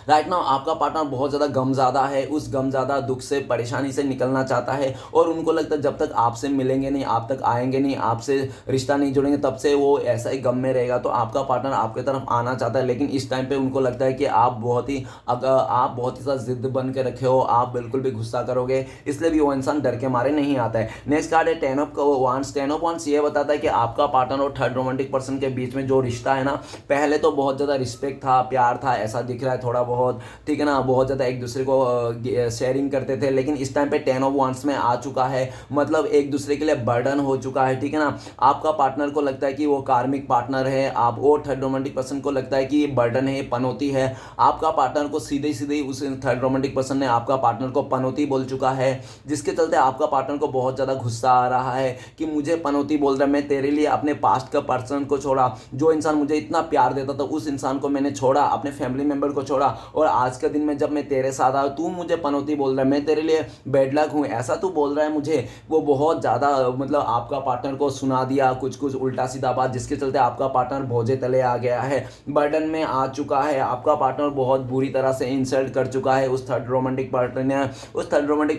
राइट नाउ आपका पार्टनर बहुत ज़्यादा गमज़्यादा है, उस गमज़्यादा दुख से, परेशानी से निकलना चाहता है, और उनको लगता है जब तक आपसे मिलेंगे नहीं, आप तक आएंगे नहीं, आपसे रिश्ता नहीं जुड़ेंगे, तब से वो ऐसा ही गम में रहेगा। तो आपका पार्टनर आपके तरफ आना चाहता है, लेकिन इस टाइम पे उनको लगता है कि आप बहुत ही ज़्यादा जिद बन के रखे हो, आप बिल्कुल भी गुस्सा करोगे, इसलिए भी वो इंसान डर के मारे नहीं आता है। नेक्स्ट कार्ड है 10 ऑफ वांड्स। 10 ऑफ वांड्स ये बताता है कि आपका पार्टनर और थर्ड रोमांटिक पर्सन के बीच में जो रिश्ता है ना, पहले तो बहुत ज़्यादा रिस्पेक्ट था, प्यार था, ऐसा दिख रहा है थोड़ा बहुत, ठीक है ना, बहुत ज़्यादा एक दूसरे को शेयरिंग करते थे, लेकिन इस टाइम पे 10 ऑफ वांड्स में आ चुका है, मतलब एक दूसरे के लिए बर्डन हो चुका है, ठीक है ना। आपका पार्टनर को लगता है कि वो कार्मिक पार्टनर है, आप और थर्ड रोमांटिक पर्सन को लगता है कि ये बर्डन है, पनौती है। आपका पार्टनर को सीधे सीधे उस थर्ड रोमांटिक पर्सन ने आपका पार्टनर को पनौती बोल चुका है, जिसके चलते आपका पार्टनर को बहुत ज़्यादा गुस्सा आ रहा है कि मुझे पनौती बोल रहा है, मैं तेरे लिए अपने पास्ट का पर्सन को छोड़ा, जो इंसान मुझे इतना प्यार देता था उस इंसान को मैंने छोड़ा, अपने फैमिली मेम्बर को छोड़ा, और आज के दिन में जब मैं तेरे साथ आया तू मुझे पनौती बोल रहा है, मैं तेरे लिए बैड लक हूँ, ऐसा तू बोल रहा है मुझे। वो बहुत ज़्यादा मतलब आपका पार्टनर को सुना दिया कुछ कुछ उल्टा सीधा बात, जिसके चलते आपका पार्टनर भोजे तले आ गया है, बर्डन में आ चुका है। आपका पार्टनर बहुत बुरी तरह से इंसल्ट कर चुका है उस थर्ड रोमांटिक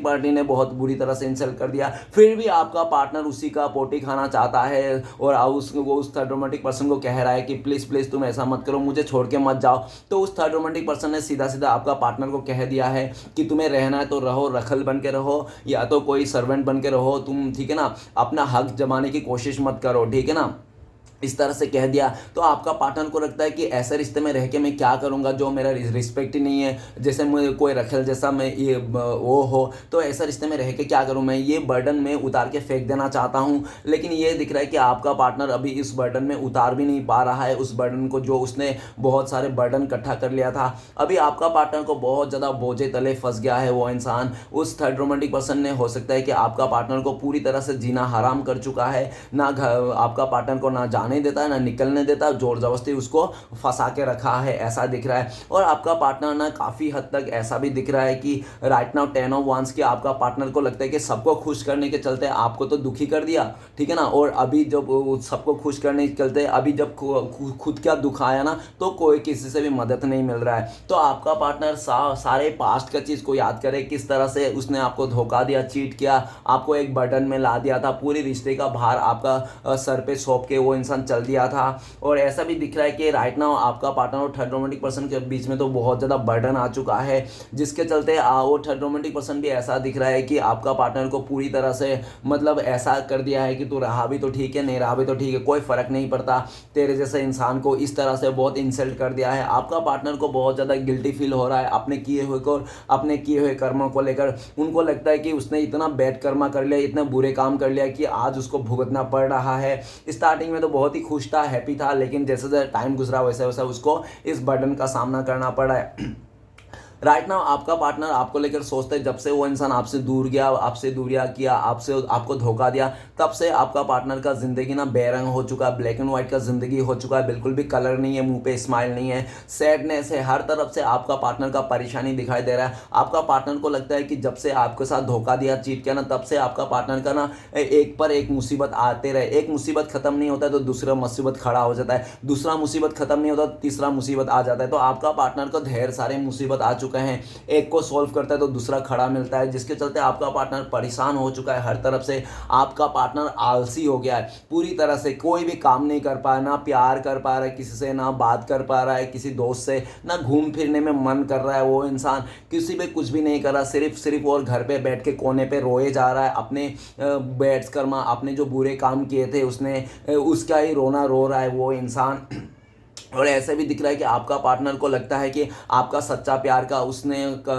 पार्टी ने बहुत बुरी तरह से इंसल्ट कर दिया। फिर भी आपका पार्टनर उसी का पोटी खाना चाहता है और वो उस थर्ड रोमांटिक पर्सन को कह रहा है कि प्लीज़ प्लीज़ तुम ऐसा मत करो, मुझे छोड़ के मत जाओ। तो उस थर्ड रोमांटिक पर्सन ने सीधा सीधा आपका पार्टनर को कह दिया है कि तुम्हें रहना है तो रहो, रखल बन के रहो या तो कोई सर्वेंट बन के रहो तुम, ठीक है ना, अपना हक जमाने की कोशिश मत करो, ठीक है ना, इस तरह से कह दिया। तो आपका पार्टनर को लगता है कि ऐसे रिश्ते में रह के मैं क्या करूंगा जो मेरा रिस्पेक्ट ही नहीं है, जैसे मुझे कोई रखेल जैसा मैं ये वो हो, तो ऐसा रिश्ते में रह के क्या करूं, मैं ये बर्डन में उतार के फेंक देना चाहता हूं। लेकिन ये दिख रहा है कि आपका पार्टनर अभी इस बर्डन में उतार भी नहीं पा रहा है, उस बर्डन को जो उसने बहुत सारे बर्डन इकट्ठा कर लिया था। अभी आपका पार्टनर को बहुत ज़्यादा बोझे तले फंस गया है वो इंसान। उस थर्ड रोमांटिक पर्सन ने हो सकता है कि आपका पार्टनर को पूरी तरह से जीना हराम कर चुका है, ना आपका पार्टनर को ना जाने देता है ना निकलने देता, जोर जबरदस्ती उसको फंसा के रखा है, ऐसा दिख रहा है। और आपका पार्टनर ना काफ़ी हद तक ऐसा भी दिख रहा है कि राइट नाउ 10 ऑफ वांस की आपका पार्टनर को लगता है कि सबको खुश करने के चलते आपको तो दुखी कर दिया, ठीक है ना, और अभी जब सबको खुश करने के चलते अभी जब खुद क्या दुख आया ना तो कोई किसी से भी मदद नहीं मिल रहा है। तो आपका पार्टनर सारे पास्ट का चीज़ को याद करे, किस तरह से उसने आपको धोखा दिया, चीट किया, आपको एक बर्डन में ला दिया था, पूरी रिश्ते का भार आपका सर पे सौंप के वो इंसान चल दिया था। और ऐसा भी दिख रहा है कि राइट नाउ आपका पार्टनर और थर्ड रोमांटिक पर्सन के बीच में तो बहुत ज़्यादा बर्डन आ चुका है, जिसके चलते वो थर्ड रोमांटिक पर्सन भी ऐसा दिख रहा है कि आपका पार्टनर को पूरी तरह से मतलब ऐसा कर दिया है कि तू रहा भी तो ठीक है, नहीं रहा भी तो ठीक है, कोई फ़र्क नहीं पड़ता, तेरे जैसे इंसान को इस तरह से बहुत इंसल्ट कर दिया है। आपका पार्टनर को बहुत ज़्यादा गिल्टी फील हो रहा है अपने किए हुए कर्मों को लेकर। उनको लगता है कि उसने इतना बैड कर्मा कर लिया, इतने बुरे काम कर लिया कि आज उसको भुगतना पड़ रहा है। स्टार्टिंग में तो बहुत ही खुश था, हैप्पी था, लेकिन जैसे जैसे टाइम गुजरा वैसे वैसे उसको इस बर्डन का सामना करना पड़ा है। राइट नाउ आपका पार्टनर आपको लेकर सोचता है, जब से वो इंसान आपसे दूर गया, आपसे दूरिया किया, आपको धोखा दिया, तब से आपका पार्टनर का ज़िंदगी ना बेरंग हो चुका है, ब्लैक एंड वाइट का ज़िंदगी हो चुका है, बिल्कुल भी कलर नहीं है, मुंह पे स्माइल नहीं है, सैडनेस है, हर तरफ से आपका पार्टनर का परेशानी दिखाई दे रहा है। आपका पार्टनर को लगता है कि जब से आपके साथ धोखा दिया, चीट किया ना, तब से आपका पार्टनर का ना एक पर एक मुसीबत आते रहे, एक मुसीबत खत्म नहीं होता है तो दूसरा मुसीबत खड़ा हो जाता है, दूसरा मुसीबत खत्म नहीं होता तो तीसरा मुसीबत आ जाता है। तो आपका पार्टनर को ढेर सारे मुसीबत आ चुके हैं, एक को सॉल्व करता है तो दूसरा खड़ा मिलता है, जिसके चलते आपका पार्टनर परेशान हो चुका है हर तरफ से। आपका पार्टनर आलसी हो गया है पूरी तरह से, कोई भी काम नहीं कर पा रहा, ना प्यार कर पा रहा है किसी से, ना बात कर पा रहा है किसी दोस्त से, ना घूम फिरने में मन कर रहा है वो इंसान, किसी पे कुछ भी नहीं कर रहा, सिर्फ और घर पे बैठ के कोने पे रोए जा रहा है, अपने बैड्स कर्मा, अपने जो बुरे काम किए थे उसने उसका ही रोना रो रहा है वो इंसान। और ऐसे भी दिख रहा है कि आपका पार्टनर को लगता है कि आपका सच्चा प्यार का उसने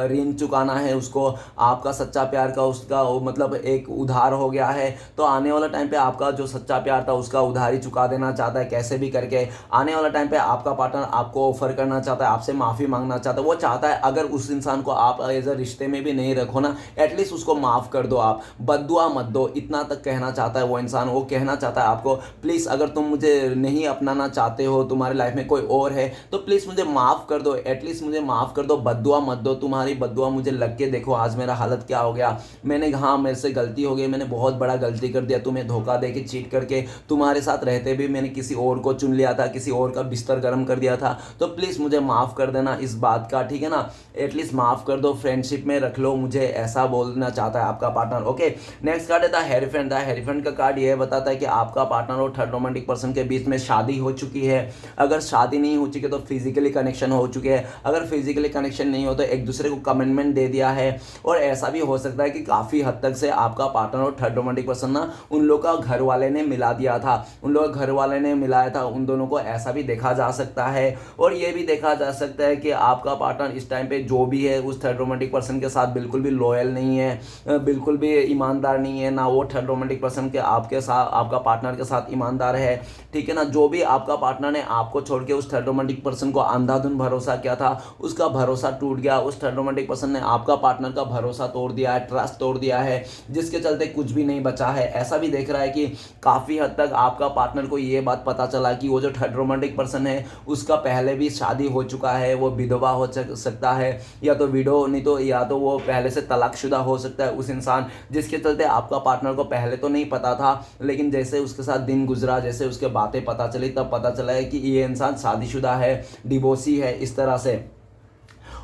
ऋण चुकाना है उसको, आपका सच्चा प्यार का उसका मतलब एक उधार हो गया है। तो आने वाला टाइम पे आपका जो सच्चा प्यार था उसका उधारी चुका देना चाहता है कैसे भी करके। आने वाला टाइम पे आपका पार्टनर आपको ऑफर करना चाहता है, आपसे माफ़ी मांगना चाहता है। वो चाहता है अगर उस इंसान को आप एज अ रिश्ते में भी नहीं रखो ना, एटलीस्ट उसको माफ़ कर दो, आप बद्दुआ मत दो, इतना तक कहना चाहता है वो इंसान। वो कहना चाहता है आपको प्लीज़ अगर तुम मुझे नहीं अपनाना चाहते हो, तुम्हारी लाइफ में कोई और है तो प्लीज़ मुझे माफ़ कर दो, एटलीस्ट मुझे माफ़ कर दो, बद्दुआ मत दो। तुम्हारी बद्दुआ मुझे लग के देखो आज मेरा हालत क्या हो गया। मैंने हाँ मेरे से गलती हो गई, मैंने बहुत बड़ा गलती कर दिया, तुम्हें धोखा दे के चीट करके तुम्हारे साथ रहते भी मैंने किसी और को चुन लिया था, किसी और का बिस्तर गर्म कर दिया था। तो प्लीज़ मुझे माफ़ कर देना इस बात का, ठीक है ना, एटलीस्ट माफ़ कर दो, फ्रेंडशिप में रख लो मुझे, ऐसा बोलना चाहता है आपका पार्टनर। ओके, नेक्स्ट कार्ड है द हेरोफेंट। द हेरोफेंट का कार्ड ये बताता है कि आपका पार्टनर और थर्ड रोमांटिक पर्सन के बीच में शादी हो चुकी है। अगर शादी नहीं हो चुकी है तो फिजिकली कनेक्शन हो चुके हैं, अगर फिजिकली कनेक्शन नहीं हो तो एक दूसरे को कमिटमेंट दे दिया है। और ऐसा भी हो सकता है कि काफ़ी हद तक से आपका पार्टनर और थर्ड रोमांटिक पर्सन ना उन लोग का घर वाले ने मिला दिया था, उन लोग घर वाले ने मिलाया था उन दोनों को, ऐसा भी देखा जा सकता है। और ये भी देखा जा सकता है कि आपका पार्टनर इस टाइम पे जो भी है उस थर्ड रोमांटिक पर्सन के साथ बिल्कुल भी लॉयल नहीं है, बिल्कुल भी ईमानदार नहीं है, ना वो थर्ड रोमांटिक पर्सन के आपके साथ आपका पार्टनर के साथ ईमानदार है, ठीक है ना। जो भी आपका पार्टनर ने आपको छोड़ छोड़ के उस थर्ड रोमांटिक पर्सन को अंधाधुंध भरोसा किया था, उसका भरोसा टूट गया। उस थर्ड रोमांटिक पर्सन ने आपका पार्टनर का भरोसा तोड़ दिया है, ट्रस्ट तोड़ दिया है, जिसके चलते कुछ भी नहीं बचा है। ऐसा भी देख रहा है कि काफ़ी हद तक आपका पार्टनर को ये बात पता चला कि वो जो थर्ड रोमांटिक पर्सन है उसका पहले भी शादी हो चुका है, वो विधवा हो सकता है, या तो विडो नहीं तो या तो वो पहले से तलाकशुदा हो सकता है उस इंसान, जिसके चलते आपका पार्टनर को पहले तो नहीं पता था, लेकिन जैसे उसके साथ दिन गुजरा, जैसे उसके बातें पता चली, तब पता चला है कि ये इंसान शादीशुदा है, डिवोर्सी है, इस तरह से।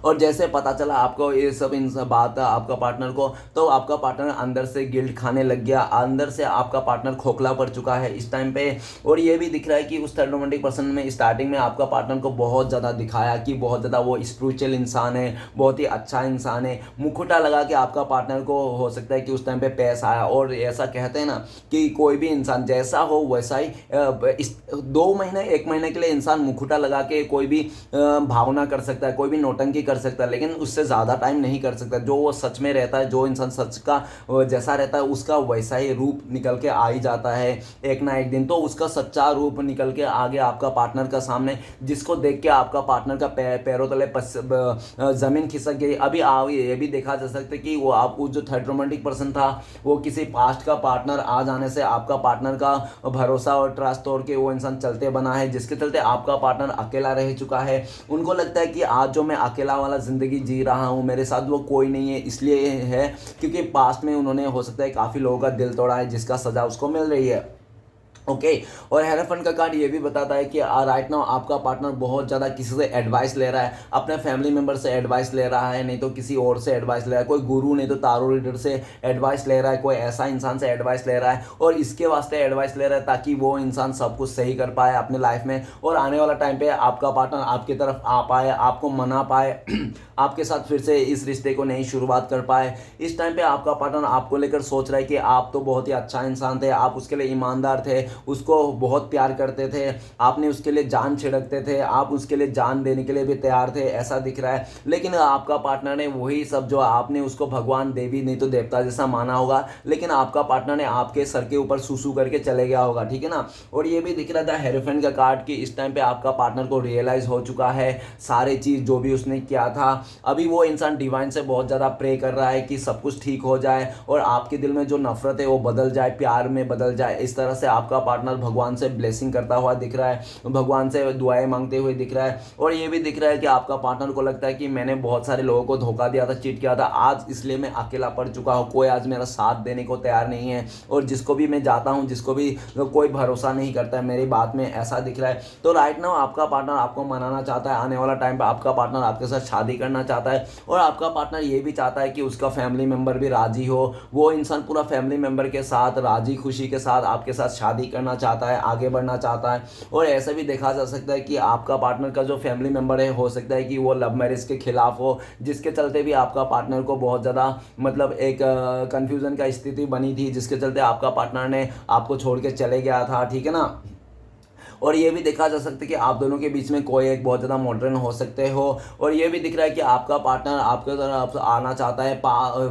और जैसे पता चला आपको ये सब इन सब बात आपका पार्टनर को, तो आपका पार्टनर अंदर से गिल्ट खाने लग गया, अंदर से आपका पार्टनर खोखला पड़ चुका है इस टाइम पे। और ये भी दिख रहा है कि उस थर्ड रोमांटिक पर्सन में स्टार्टिंग में आपका पार्टनर को बहुत ज़्यादा दिखाया कि बहुत ज़्यादा वो स्पिरिचुअल इंसान है, बहुत ही अच्छा इंसान है, मुखौटा लगा के आपका पार्टनर को हो सकता है कि उस टाइम पे पैसा आया। और ऐसा कहते हैं ना कि कोई भी इंसान जैसा हो वैसा ही 2 महीने 1 महीने के लिए इंसान मुखौटा लगा के कोई भी भावना कर सकता है, कोई भी नौटंकी कर सकता है, लेकिन उससे ज़्यादा टाइम नहीं कर सकता। जो वो सच में रहता है, जो इंसान सच का जैसा रहता है उसका वैसा ही रूप निकल के आ ही जाता है एक ना एक दिन। तो उसका सच्चा रूप निकल के आ गया आपका पार्टनर का सामने, जिसको देख के आपका पार्टनर का पैरों तले ज़मीन खिसक गई। अभी ये भी देखा जा सकता है कि वो आप जो थर्ड रोमांटिक पर्सन था वो किसी पास्ट का पार्टनर आ जाने से आपका पार्टनर का भरोसा और ट्रस्ट तोड़ के वो इंसान चलते बना है, जिसके चलते आपका पार्टनर अकेला रह चुका है। उनको लगता है कि आज जो मैं अकेला वाला ज़िंदगी जी रहा हूँ, मेरे साथ वो कोई नहीं है, इसलिए है क्योंकि पास्ट में उन्होंने हो सकता है काफ़ी लोगों का दिल तोड़ा है, जिसका सज़ा उसको मिल रही है। ओके और हेरोफेंट का कार्ड ये भी बताता है कि राइट नाउ आपका पार्टनर बहुत ज़्यादा किसी से एडवाइस ले रहा है, अपने फैमिली मेम्बर से एडवाइस ले रहा है, नहीं तो किसी और से एडवाइस ले रहा है, कोई गुरु नहीं तो तारो रीडर से एडवाइस ले रहा है, कोई ऐसा इंसान से एडवाइस ले रहा है, और इसके वास्ते एडवाइस ले रहा है ताकि वो इंसान सब कुछ सही कर पाए अपने लाइफ में, और आने वाला टाइम पे आपका पार्टनर आपकी तरफ आ पाए, आपको मना पाए आपके साथ फिर से इस रिश्ते को नई शुरुआत कर पाए। इस टाइम पे आपका पार्टनर आपको लेकर सोच रहा है कि आप तो बहुत ही अच्छा इंसान थे, आप उसके लिए ईमानदार थे, उसको बहुत प्यार करते थे, आपने उसके लिए जान छिड़कते थे, आप उसके लिए जान देने के लिए भी तैयार थे, ऐसा दिख रहा है। लेकिन आपका पार्टनर ने वही सब जो आपने उसको भगवान देवी नहीं तो देवता जैसा माना होगा, लेकिन आपका पार्टनर ने आपके सर के ऊपर सूसू करके चले गया होगा, ठीक है ना। और ये भी दिख रहा था हेरोफेंट का कार्ड कि इस टाइम पे आपका पार्टनर को रियलाइज हो चुका है सारी चीज़ जो भी उसने किया था। अभी वो इंसान डिवाइन से बहुत ज़्यादा प्रे कर रहा है कि सब कुछ ठीक हो जाए और आपके दिल में जो नफरत है वो बदल जाए, प्यार में बदल जाए। इस तरह से आपका पार्टनर भगवान से ब्लेसिंग करता हुआ दिख रहा है, भगवान से दुआएं मांगते हुए दिख रहा है। और ये भी दिख रहा है कि आपका पार्टनर को लगता है कि मैंने बहुत सारे लोगों को धोखा दिया था, चीट किया था, आज इसलिए मैं अकेला पड़ चुका हूँ, कोई आज मेरा साथ देने को तैयार नहीं है, और जिसको भी मैं जाता हूँ, जिसको भी कोई भरोसा नहीं करता है मेरी बात में, ऐसा दिख रहा है। तो राइट नाउ आपका पार्टनर आपको मनाना चाहता है, आने वाला टाइम पर आपका पार्टनर आपके साथ शादी करना चाहता है, और आपका पार्टनर ये भी चाहता है कि उसका फैमिली मेम्बर भी राजी हो, वो इंसान पूरा फैमिली मेम्बर के साथ राजी खुशी के साथ आपके साथ शादी करना चाहता है, आगे बढ़ना चाहता है। और ऐसा भी देखा जा सकता है कि आपका पार्टनर का जो फैमिली मेम्बर है हो सकता है कि वो लव मैरिज के खिलाफ हो, जिसके चलते भी आपका पार्टनर को बहुत ज़्यादा मतलब एक कन्फ्यूज़न का स्थिति बनी थी, जिसके चलते आपका पार्टनर ने आपको छोड़ के चले गया था, ठीक है ना। और ये भी देखा जा सकता है कि आप दोनों के बीच में कोई एक बहुत ज़्यादा मॉडर्न हो सकते हो। और ये भी दिख रहा है कि आपका पार्टनर आपके तरफ आना चाहता है,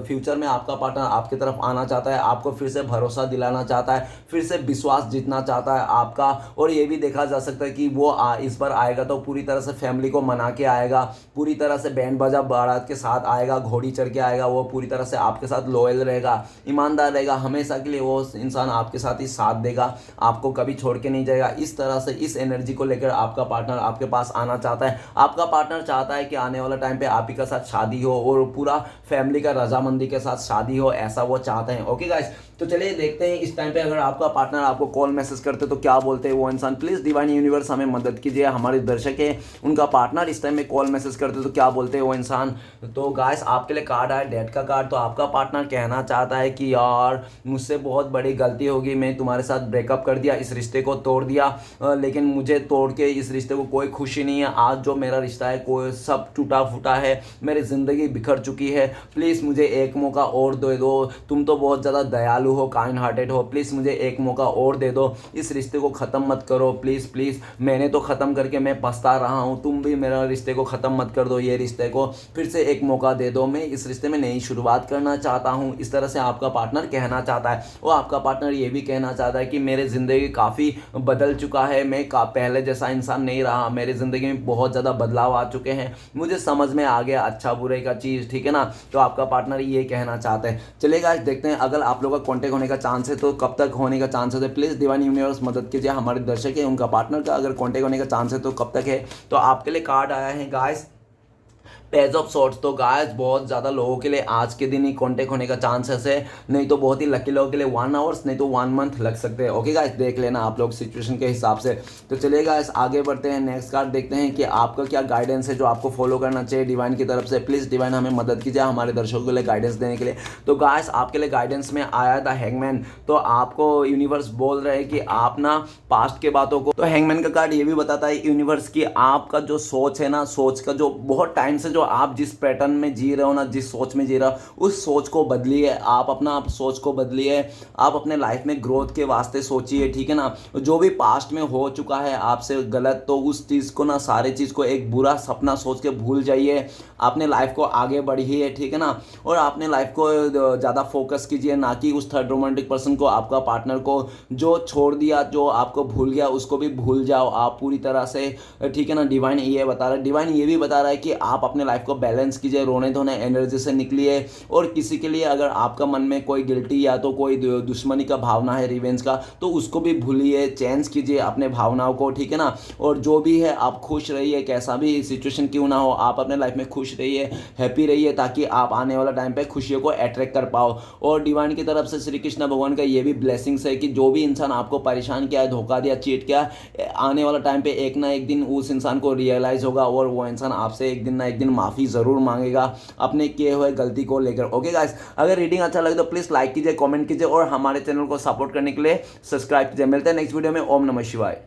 फ्यूचर में आपका पार्टनर आपकी तरफ आना चाहता है, आपको फिर से भरोसा दिलाना चाहता है, फिर से विश्वास जीतना चाहता है आपका। और ये भी देखा जा सकता है कि वो इस बार आएगा तो पूरी तरह से फैमिली को मना के आएगा, पूरी तरह से बैंड बाजा बारात के साथ आएगा, घोड़ी चढ़ के आएगा, वो पूरी तरह से आपके साथ लॉयल रहेगा, ईमानदार रहेगा, हमेशा के लिए वो इंसान आपके साथ ही साथ देगा, आपको कभी छोड़ के नहीं जाएगा। इस तरह से इस एनर्जी को लेकर आपका पार्टनर आपके पास आना चाहता है। आपका पार्टनर चाहता है कि आने वाला टाइम पे आप ही के साथ शादी हो और पूरा फैमिली का रजामंदी के साथ शादी हो, ऐसा वो चाहते हैं। ओके गाइस, तो चलिए देखते हैं इस टाइम पे अगर आपका पार्टनर आपको कॉल मैसेज करते तो क्या बोलते हैं वो इंसान। प्लीज़ डिवाइन यूनिवर्स हमें मदद कीजिए, हमारे दर्शक है उनका पार्टनर इस टाइम में कॉल मैसेज करते तो क्या बोलते हैं वो इंसान। तो गाइस आपके लिए कार्ड आया डेथ का कार्ड। तो आपका पार्टनर कहना चाहता है कि यार मुझसे बहुत बड़ी गलती होगी, मैं तुम्हारे साथ ब्रेकअप कर दिया, इस रिश्ते को तोड़ दिया, लेकिन मुझे तोड़ के इस रिश्ते को कोई खुशी नहीं है। आज जो मेरा रिश्ता है कोई सब टूटा फूटा है, मेरी ज़िंदगी बिखर चुकी है, प्लीज़ मुझे एक मौका और दे दो, तुम तो बहुत ज़्यादा दयालु दयालु हो, काइंड हार्टेड हो, प्लीज़ मुझे एक मौका और दे दो, इस रिश्ते को ख़त्म मत करो प्लीज़ प्लीज़। मैंने तो ख़त्म करके मैं पछता रहा हूँ, तुम भी मेरा रिश्ते को ख़त्म मत कर दो, ये रिश्ते को फिर से एक मौका दे दो, मैं इस रिश्ते में नई शुरुआत करना चाहता हूँ। इस तरह से आपका पार्टनर कहना चाहता है। और आपका पार्टनर ये भी कहना चाहता है कि मेरी ज़िंदगी काफ़ी बदल चुका है, मैं पहले जैसा इंसान नहीं रहा, मेरी ज़िंदगी में बहुत ज़्यादा बदलाव आ चुके हैं, मुझे समझ में आ गया अच्छा बुरे का चीज़, ठीक है ना। तो आपका पार्टनर ये कहना चाहता है। चलिए गाइस देखते हैं अगर आप लोगों का कॉन्टेक्ट होने का चांस है तो कब तक होने का चांसेस है। प्लीज़ डिवाइन यूनिवर्स मदद कीजिए, हमारे दर्शक है उनका पार्टनर का अगर कॉन्टेक्ट होने का चांस है तो कब तक है। तो आपके लिए कार्ड आया है गाइस पेज ऑफ सॉर्ट्स। तो गाइस बहुत ज़्यादा लोगों के लिए आज के दिन ही कॉन्टेक्ट होने का चांसेस है, नहीं तो बहुत ही लकी लोगों के लिए 1 आवर्स नहीं तो 1 मंथ लग सकते हैं। ओके गाइस देख लेना आप लोग सिचुएशन के हिसाब से। तो चलिए गाइस आगे बढ़ते हैं, नेक्स्ट कार्ड देखते हैं कि आपका क्या गाइडेंस है जो आपको फॉलो करना चाहिए डिवाइन की तरफ से। प्लीज़ डिवाइन हमें मदद कीजिए हमारे दर्शकों के लिए गाइडेंस देने के लिए। तो गाइस आपके लिए गाइडेंस में आया था हैंगमैन। तो आपको यूनिवर्स बोल रहे हैं कि आप ना पास्ट के बातों को, तो हैंगमैन का कार्ड ये भी बताता है यूनिवर्स की आपका जो सोच है ना, सोच का जो बहुत टाइम से जो आप जिस पैटर्न में जी रहे हो ना, जिस सोच में जी रहे हो उस सोच को बदलिए, आप अपना सोच को बदलिए, आप अपने लाइफ में ग्रोथ के वास्ते सोचिए, ठीक है ना। जो भी पास्ट में हो चुका है आपसे गलत, तो उस चीज़ को ना, सारे चीज़ को एक बुरा सपना सोच के भूल जाइए, अपने लाइफ को आगे बढ़िए, ठीक है ना। और अपने लाइफ को ज़्यादा फोकस कीजिए, ना कि उस थर्ड रोमांटिक पर्सन को, आपका पार्टनर को जो छोड़ दिया, जो आपको भूल गया उसको भी भूल जाओ आप पूरी तरह से, ठीक है ना। डिवाइन ये बता रहा है, डिवाइन ये भी बता रहा है कि आप अपने लाइफ को बैलेंस कीजिए, रोने धोने एनर्जी से निकलिए। और किसी के लिए अगर आपका मन में कोई गिल्टी या तो कोई दुश्मनी का भावना है, रिवेंज का, तो उसको भी भूलिए, चेंज कीजिए अपने भावनाओं को, ठीक है ना। और जो भी है आप खुश रहिए, कैसा भी सिचुएशन क्यों ना हो, आप अपने लाइफ में खुश रहिए, हैप्पी रहिए, ताकि आप आने वाला टाइम पे खुशियों को अट्रैक्ट कर पाओ। और डिवाइन की तरफ से श्री कृष्ण भगवान का ये भी ब्लेसिंग्स है कि जो भी इंसान आपको परेशान किया है, धोखा दिया, चीट किया, आने वाला टाइम पे एक ना एक दिन उस इंसान को रियलाइज़ होगा और वो इंसान आपसे एक दिन ना एक दिन माफ़ी ज़रूर मांगेगा अपने किए हुए गलती को लेकर। ओके गाइस अगर रीडिंग अच्छा लगे तो प्लीज़ लाइक कीजिए, कमेंट कीजिए और हमारे चैनल को सपोर्ट करने के लिए सब्सक्राइब कीजिए। मिलते हैं नेक्स्ट वीडियो में। ओम नमः शिवाय।